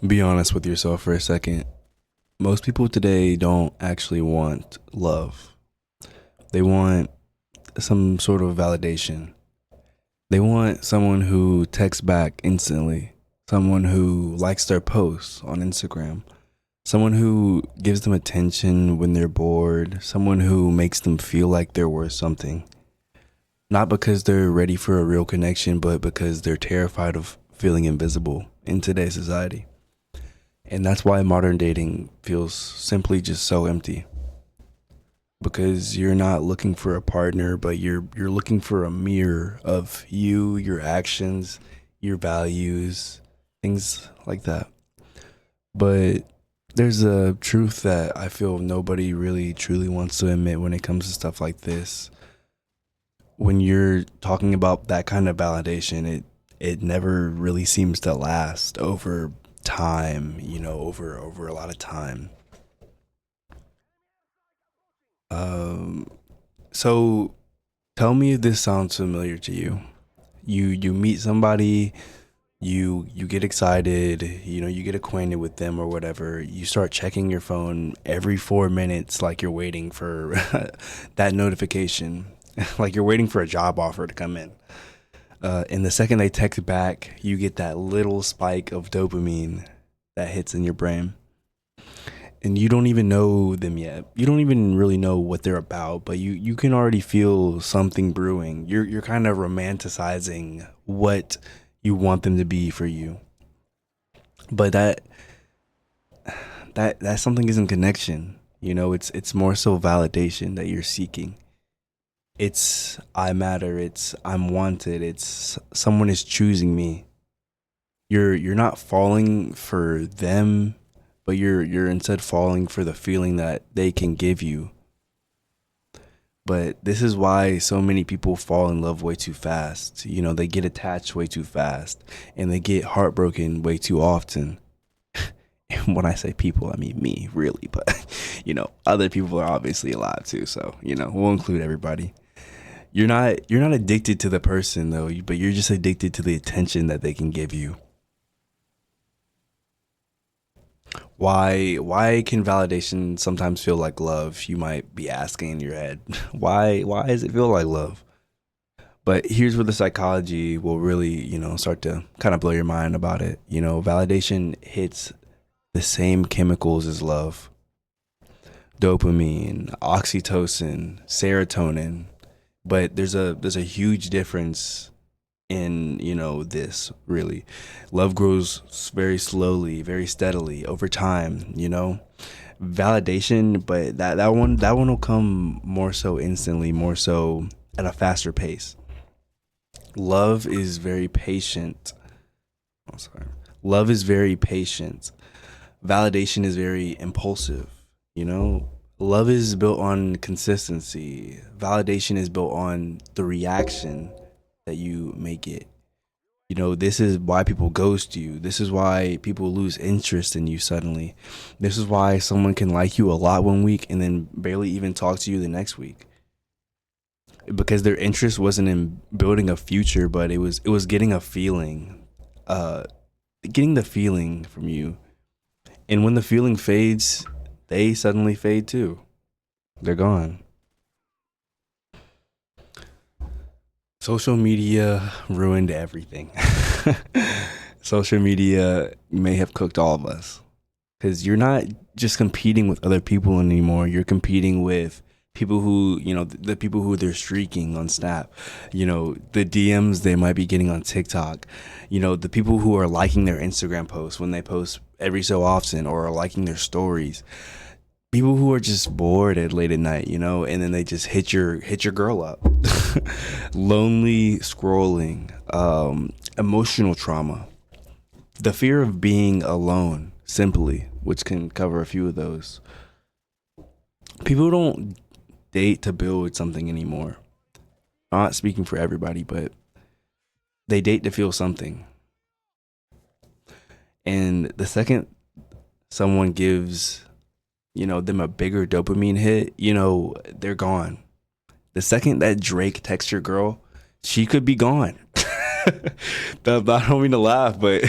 Be honest with yourself for a second. Most people today don't actually want love. They want some sort of validation. They want someone who texts back instantly, someone who likes their posts on Instagram, someone who gives them attention when they're bored, someone who makes them feel like they're worth something. Not because they're ready for a real connection, but because they're terrified of feeling invisible in today's society. And that's why modern dating feels simply just so empty. Because you're not looking for a partner, but you're looking for a mirror of you, your actions, your values, things like that. But there's a truth that I feel nobody really truly wants to admit when it comes to stuff like this. When you're talking about that kind of validation, it never really seems to last over time, over a lot of time. Um, so tell me if this sounds familiar to you. You meet somebody, you get excited, you get acquainted with them or whatever. You start checking your phone every 4 minutes, like you're waiting for that notification, like you're waiting for a job offer to come in. And the second they text back, you get that little spike of dopamine that hits in your brain. And you don't even know them yet. You don't even really know what they're about, but you can already feel something brewing. You're kind of romanticizing what you want them to be for you. But that something isn't connection. It's more so validation that you're seeking. It's I matter, it's I'm wanted, it's someone is choosing me. You're not falling for them, but you're instead falling for the feeling that they can give you. But this is why so many people fall in love way too fast. They get attached way too fast and they get heartbroken way too often. And when I say people, I mean me, really. But, other people are obviously alive too. So, we'll include everybody. You're not addicted to the person though, but you're just addicted to the attention that they can give you. Why can validation sometimes feel like love? You might be asking in your head. Why does it feel like love? But here's where the psychology will really, start to kind of blow your mind about it. Validation hits the same chemicals as love. Dopamine, oxytocin, serotonin. But there's a huge difference in this really. Love grows very slowly, very steadily over time. Validation, but that one will come more so instantly, more so at a faster pace. Love is very patient. Oh, sorry. Love is very patient. Validation is very impulsive. Love is built on consistency. Validation is built on the reaction that you make it. This is why people ghost you. This is why people lose interest in you suddenly. This is why someone can like you a lot one week and then barely even talk to you the next week. Because their interest wasn't in building a future, but it was getting a feeling. Getting the feeling from you. And when the feeling fades, they suddenly fade too. They're gone. Social media ruined everything. Social media may have cooked all of us because you're not just competing with other people anymore. You're competing with people who, the people who they're streaking on Snap, the DMs they might be getting on TikTok, the people who are liking their Instagram posts when they post every so often or are liking their stories. People who are just bored at late at night, and then they just hit your girl up. Lonely scrolling, emotional trauma, the fear of being alone, simply, which can cover a few of those. People don't date to build something anymore. I'm not speaking for everybody, but they date to feel something. And the second someone gives them a bigger dopamine hit, they're gone. The second that Drake texts your girl, she could be gone. I don't mean to laugh, but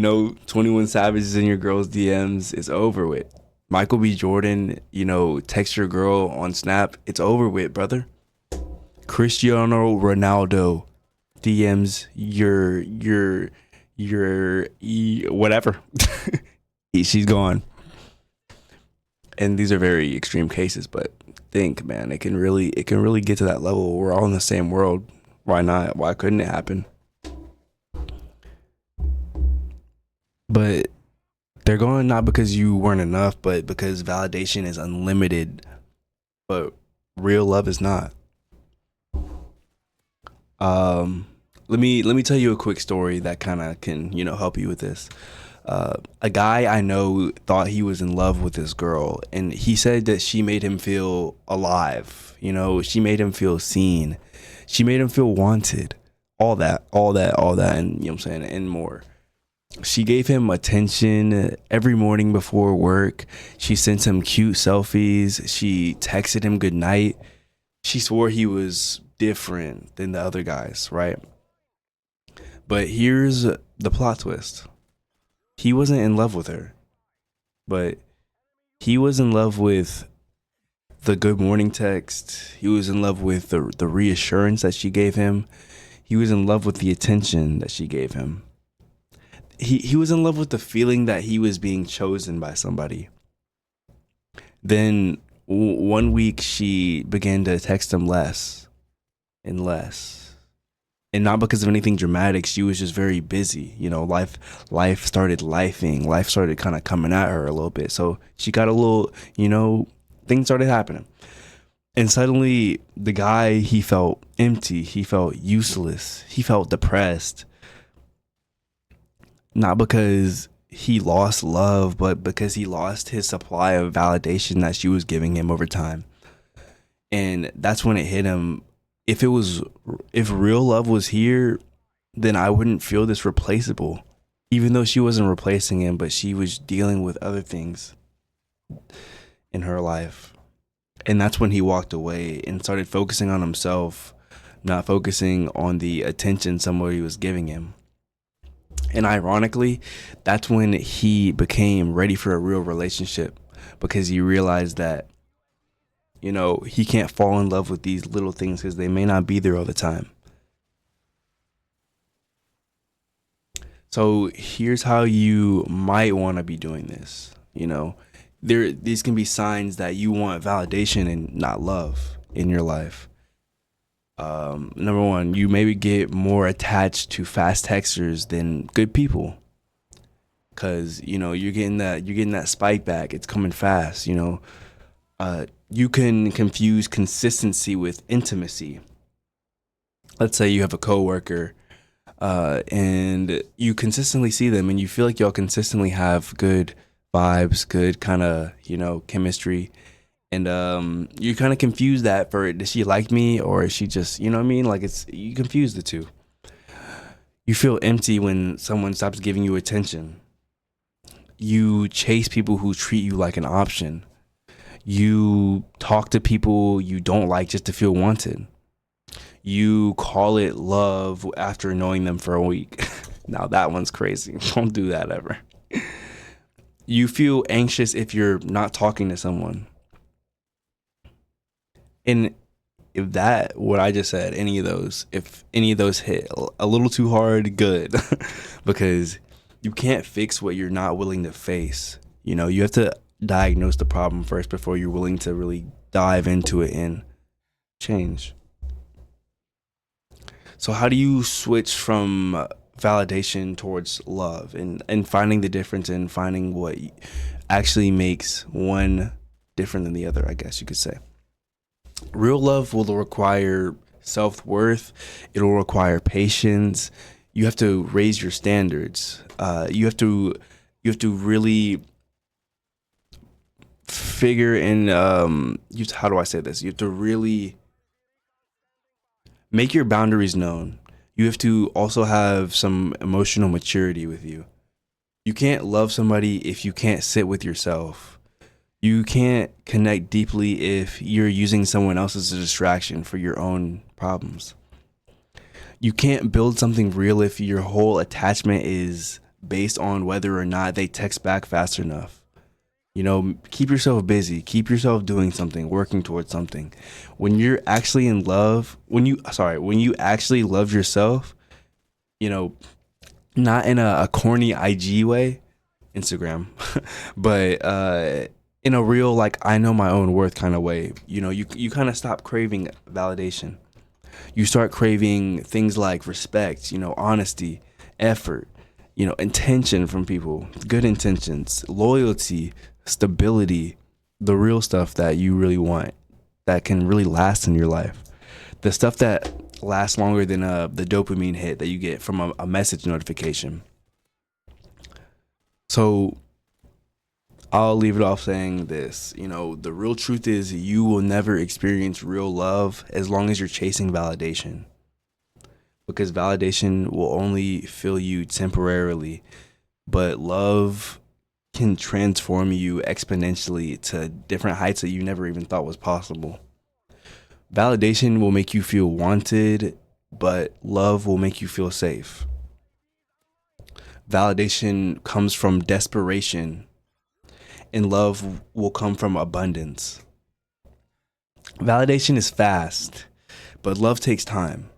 21 Savages in your girl's DMs, it's over with. Michael B. Jordan, text your girl on Snap, it's over with, brother. Cristiano Ronaldo DMs whatever. She's gone. And these are very extreme cases, but think, man, it can really get to that level. We're all in the same world. Why not? Why couldn't it happen? But they're going not because you weren't enough, but because validation is unlimited. But real love is not. Let me tell you a quick story that kind of can help you with this. A guy I know thought he was in love with this girl, and he said that she made him feel alive. She made him feel seen. She made him feel wanted. All that, and you know what I'm saying, and more. She gave him attention every morning before work. She sent him cute selfies. She texted him good night. She swore he was different than the other guys, right? But here's the plot twist. He wasn't in love with her, but he was in love with the good morning text. He was in love with the reassurance that she gave him. He was in love with the attention that she gave him. He was in love with the feeling that he was being chosen by somebody. Then one week she began to text him less and less. And not because of anything dramatic. She was just very busy. Life started lifing. Life started kind of coming at her a little bit. So she got a little, things started happening. And suddenly the guy, he felt empty. He felt useless. He felt depressed. Not because he lost love, but because he lost his supply of validation that she was giving him over time. And that's when it hit him. If real love was here, then I wouldn't feel this replaceable. Even though she wasn't replacing him, but she was dealing with other things in her life. And that's when he walked away and started focusing on himself, not focusing on the attention somebody was giving him. And ironically, that's when he became ready for a real relationship, because he realized that he can't fall in love with these little things because they may not be there all the time. So here's how you might want to be doing this. These can be signs that you want validation and not love in your life. Number one, you maybe get more attached to fast texters than good people. Cause you're getting that spike back. It's coming fast. You can confuse consistency with intimacy. Let's say you have a coworker, and you consistently see them, and you feel like y'all consistently have good vibes, good kind of chemistry, and you kind of confuse that for, does she like me, or is she just like, you confuse the two. You feel empty when someone stops giving you attention. You chase people who treat you like an option. You talk to people you don't like just to feel wanted. You call it love after knowing them for a week. Now that one's crazy. Don't do that ever. You feel anxious if you're not talking to someone. And if what I just said, if any of those hit a little too hard, good. Because you can't fix what you're not willing to face. You have to diagnose the problem first before you're willing to really dive into it and change. So how do you switch from validation towards love, and finding the difference, and finding what actually makes one different than the other, I guess you could say? Real love will require self-worth. It'll require patience. You have to raise your standards. You have to really figure in how do I say this? You have to really make your boundaries known. You have to also have some emotional maturity with you. You can't love somebody if you can't sit with yourself. You can't connect deeply if you're using someone else as a distraction for your own problems. You can't build something real if your whole attachment is based on whether or not they text back fast enough. You know, keep yourself busy, keep yourself doing something, working towards something. When you're actually in love, when you actually love yourself, you know, not in a corny IG way, Instagram, but in a real, like, I know my own worth kind of way. You know, you kind of stop craving validation. You start craving things like respect, you know, honesty, effort, you know, intention from people, good intentions, loyalty, stability, the real stuff that you really want, that can really last in your life. The stuff that lasts longer than the dopamine hit that you get from a message notification. So I'll leave it off saying this. You know, the real truth is you will never experience real love as long as you're chasing validation. Because validation will only fill you temporarily, but love can transform you exponentially to different heights that you never even thought was possible. Validation will make you feel wanted, but love will make you feel safe. Validation comes from desperation, and love will come from abundance. Validation is fast, but love takes time.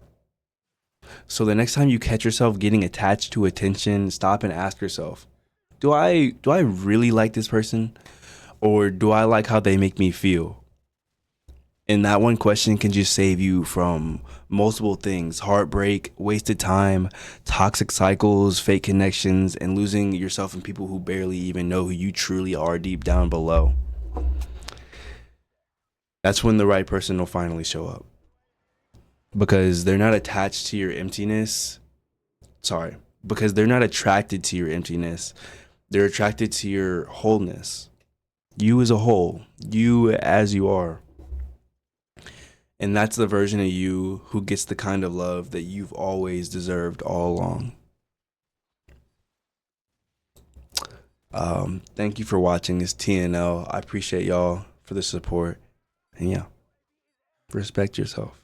So the next time you catch yourself getting attached to attention, stop and ask yourself, do I really like this person, or do I like how they make me feel? And that one question can just save you from multiple things: heartbreak, wasted time, toxic cycles, fake connections, and losing yourself in people who barely even know who you truly are deep down below. That's when the right person will finally show up, because they're not attached to your emptiness. Sorry, because they're not attracted to your emptiness. They're attracted to your wholeness. You as a whole, you as you are. And that's the version of you who gets the kind of love that you've always deserved all along. Thank you for watching this TNL. I appreciate y'all for the support. And yeah, respect yourself.